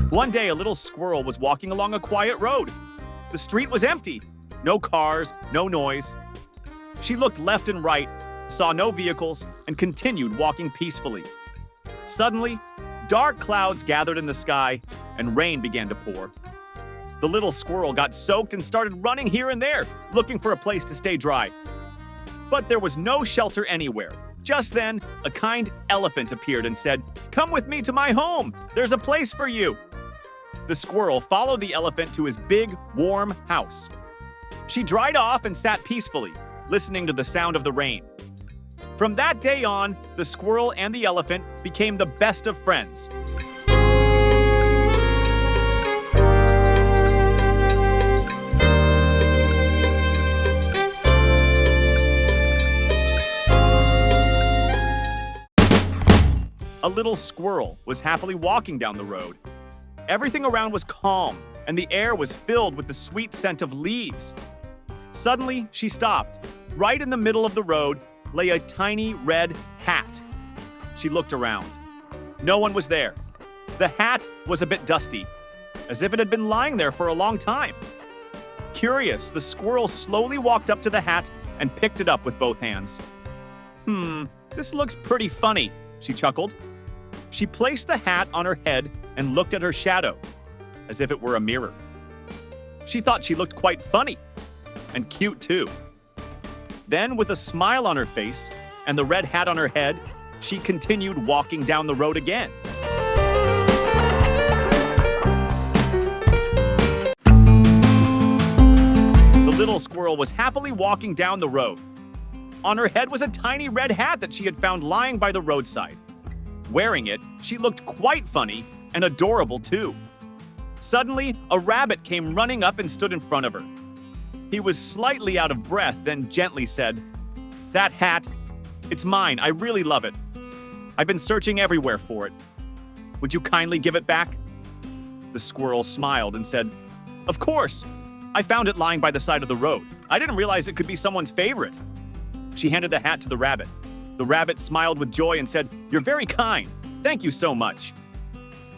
One day, a little squirrel was walking along a quiet road. The street was empty. No cars, no noise. She looked left and right, saw no vehicles, and continued walking peacefully. Suddenly, dark clouds gathered in the sky, and rain began to pour. The little squirrel got soaked and started running here and there, looking for a place to stay dry. But there was no shelter anywhere. Just then, a kind elephant appeared and said, "Come with me to my home. There's a place for you." The squirrel followed the elephant to his big, warm house. She dried off and sat peacefully, listening to the sound of the rain. From that day on, the squirrel and the elephant became the best of friends. A little squirrel was happily walking down the road. Everything around was calm, and the air was filled with the sweet scent of leaves. Suddenly, she stopped. Right in the middle of the road lay a tiny red hat. She looked around. No one was there. The hat was a bit dusty, as if it had been lying there for a long time. Curious, the squirrel slowly walked up to the hat and picked it up with both hands. This looks pretty funny," she chuckled. She placed the hat on her head and looked at her shadow, as if it were a mirror. She thought she looked quite funny, and cute too. Then, with a smile on her face and the red hat on her head, she continued walking down the road again. The little squirrel was happily walking down the road. On her head was a tiny red hat that she had found lying by the roadside. Wearing it, she looked quite funny and adorable too. Suddenly, a rabbit came running up and stood in front of her. He was slightly out of breath, then gently said, "That hat, it's mine. I really love it. I've been searching everywhere for it. Would you kindly give it back?" The squirrel smiled and said, "Of course. I found it lying by the side of the road. I didn't realize it could be someone's favorite." She handed the hat to the rabbit. The rabbit smiled with joy and said, "You're very kind. Thank you so much."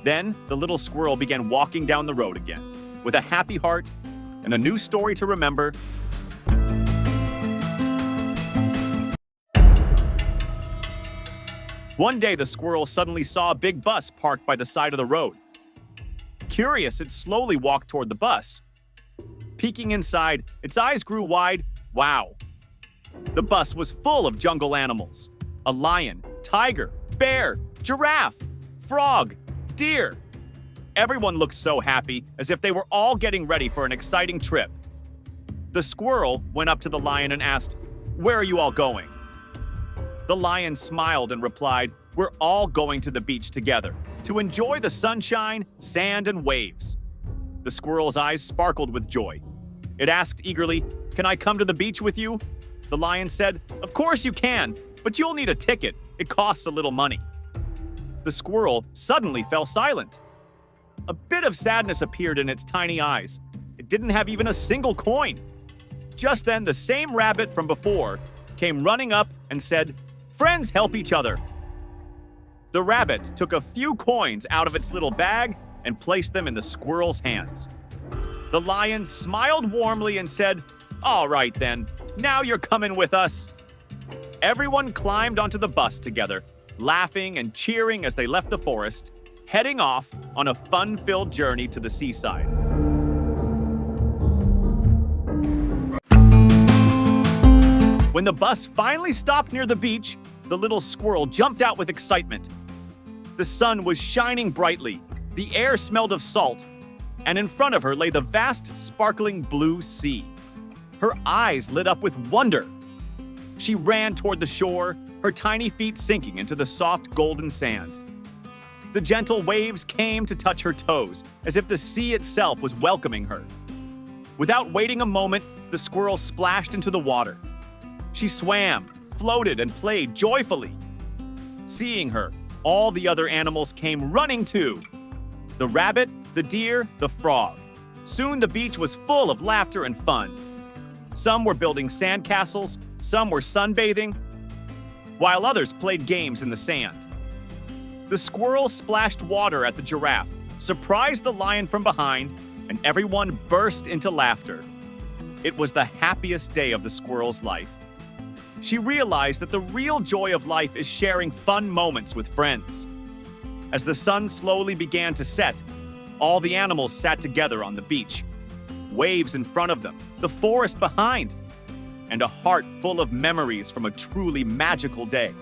Then the little squirrel began walking down the road again, with a happy heart and a new story to remember. One day, the squirrel suddenly saw a big bus parked by the side of the road. Curious, it slowly walked toward the bus. Peeking inside, its eyes grew wide. Wow! The bus was full of jungle animals. A lion, tiger, bear, giraffe, frog, deer. Everyone looked so happy, as if they were all getting ready for an exciting trip. The squirrel went up to the lion and asked, "Where are you all going?" The lion smiled and replied, "We're all going to the beach together, to enjoy the sunshine, sand, and waves." The squirrel's eyes sparkled with joy. It asked eagerly, "Can I come to the beach with you?" The lion said, "Of course you can, but you'll need a ticket. It costs a little money." The squirrel suddenly fell silent. A bit of sadness appeared in its tiny eyes. It didn't have even a single coin. Just then, the same rabbit from before came running up and said, "Friends help each other." The rabbit took a few coins out of its little bag and placed them in the squirrel's hands. The lion smiled warmly and said, "All right then, now you're coming with us." Everyone climbed onto the bus together, laughing and cheering as they left the forest, heading off on a fun-filled journey to the seaside. When the bus finally stopped near the beach, the little squirrel jumped out with excitement. The sun was shining brightly, the air smelled of salt, and in front of her lay the vast, sparkling blue sea. Her eyes lit up with wonder. She ran toward the shore, her tiny feet sinking into the soft golden sand. The gentle waves came to touch her toes, as if the sea itself was welcoming her. Without waiting a moment, the squirrel splashed into the water. She swam, floated, and played joyfully. Seeing her, all the other animals came running too. The rabbit, the deer, the frog. Soon the beach was full of laughter and fun. Some were building sandcastles, some were sunbathing, while others played games in the sand. The squirrel splashed water at the giraffe, surprised the lion from behind, and everyone burst into laughter. It was the happiest day of the squirrel's life. She realized that the real joy of life is sharing fun moments with friends. As the sun slowly began to set, all the animals sat together on the beach. Waves in front of them, the forest behind, and a heart full of memories from a truly magical day.